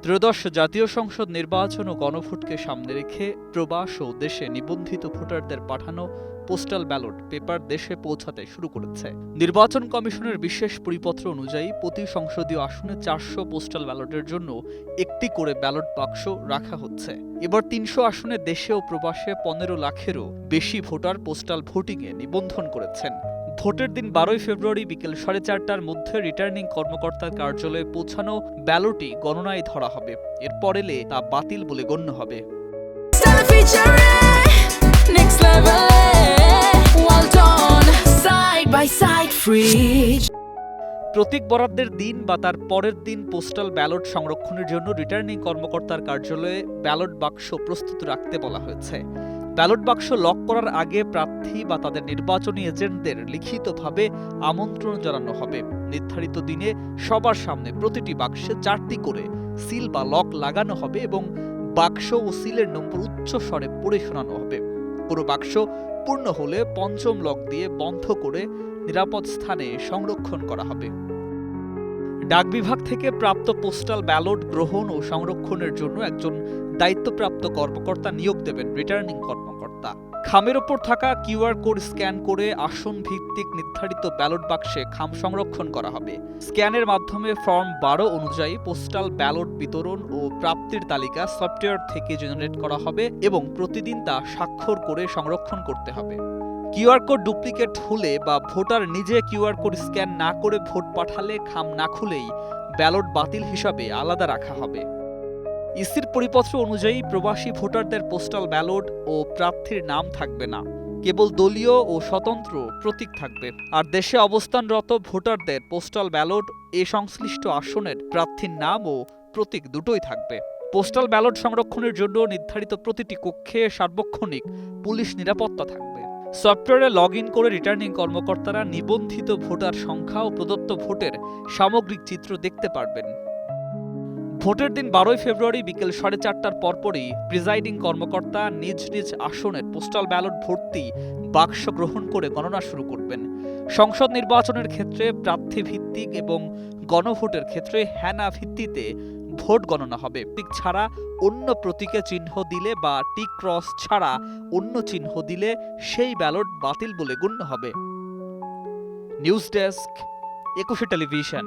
ত্রয়োদশ জাতীয় সংসদ নির্বাচন ও গণভোটকে সামনে রেখে প্রবাস ও দেশে নিবন্ধিত ভোটারদের পাঠানো পোস্টাল ব্যালট পেপার দেশে পৌঁছাতে শুরু করেছে। নির্বাচন কমিশনের বিশেষ পরিপত্র অনুযায়ী প্রতি সংসদীয় আসনে 400 পোস্টাল ব্যালটের জন্য একটি করে ব্যালট বাক্স রাখা হচ্ছে। এবার 300 আসনে দেশে ও প্রবাসে 15 লাখেরও বেশি ভোটার পোস্টাল ভোটিংয়ে নিবন্ধন করেছেন। ভোটের দিন 12 ফেব্রুয়ারি বিকেল 4:30টার মধ্যে রিটার্নিং কর্মকর্তার কার্যালয়ে পৌঁছানো ব্যালটই গণনায় ধরা হবে। এরপর এলে তা বাতিল বলে গণ্য হবে। প্রতীক বরাদ্দের দিন বা তার পরের দিন পোস্টাল ব্যালট সংরক্ষণের জন্য রিটার্নিং কর্মকর্তার কার্যালয়ে ব্যালট বাক্স প্রস্তুত রাখতে বলা হয়েছে। ব্যালট বাক্স লক করার আগে প্রার্থী বা তাদের নির্বাচনী এজেন্টদের লিখিতভাবে আমন্ত্রণ জানানো হবে। নির্ধারিত দিনে সবার সামনে প্রতিটি বাক্সে 4টি করে সিল বা লক লাগানো হবে এবং বাক্স ও সিলের নম্বর উচ্চ স্বরে পড়ে শোনানো হবে। পুরো বাক্স পূর্ণ হলে পঞ্চম লক দিয়ে বন্ধ করে নিরাপদ স্থানে সংরক্ষণ করা হবে। ডাক বিভাগ থেকে প্রাপ্ত পোস্টাল ব্যালট গ্রহণ ও সংরক্ষণের জন্য একজন দায়িত্বপ্রাপ্ত কর্মকর্তা নিয়োগ দেবেন রিটার্নিং কর্মকর্তা। খামের ওপর থাকা কিউআর কোড স্ক্যান করে আসন ভিত্তিক নির্ধারিত ব্যালট বাক্সে খাম সংরক্ষণ করা হবে। স্ক্যানের মাধ্যমে ফর্ম 12 অনুযায়ী পোস্টাল ব্যালট বিতরণ ও প্রাপ্তির তালিকা সফটওয়্যার থেকে জেনারেট করা হবে এবং প্রতিদিন তা স্বাক্ষর করে সংরক্ষণ করতে হবে। কিউআর কোড ডুপ্লিকেট হলে বা ভোটার নিজে কিউআর কোড স্ক্যান না করে ভোট পাঠালে খাম না খুলেই ব্যালট বাতিল হিসাবে আলাদা রাখা হবে। ইসির পরিপত্র অনুযায়ী প্রবাসী ভোটারদের পোস্টাল ব্যালট ও প্রার্থীর নাম থাকবে না, কেবল দলীয় ও স্বতন্ত্র প্রতীক থাকবে। আর দেশে অবস্থানরত ভোটারদের পোস্টাল ব্যালট এ সংশ্লিষ্ট আসনের প্রার্থীর নাম ও প্রতীক দুটোই থাকবে। পোস্টাল ব্যালট সংরক্ষণের জন্য নির্ধারিত প্রতিটি কক্ষে সার্বক্ষণিক পুলিশ নিরাপত্তা থাকবে। সফটওয়্যারে লগ ইন করে রিটার্নিং কর্মকর্তারা নিবন্ধিত ভোটার সংখ্যা ও প্রদত্ত ভোটের সামগ্রিক চিত্র দেখতে পারবেন। ভোটের দিন 12 ফেব্রুয়ারি বিকেল 4:30টার পরপরই প্রিজাইডিং কর্মকর্তা নিজ নিজ আসনের পোস্টাল ব্যালট ভর্তি বাক্স গ্রহণ করে গণনা শুরু করবেন। সংসদ নির্বাচনের ক্ষেত্রে প্রার্থী ভিত্তিক এবং গণভোটের ক্ষেত্রে হ্যানা ভিত্তিতে ভোট গণনা হবে। টিক ছাড়া অন্য প্রতীকে চিহ্ন দিলে বা টিক ক্রস ছাড়া অন্য চিহ্ন দিলে সেই ব্যালট বাতিল বলে গণ্য হবে। News desk, 21 television.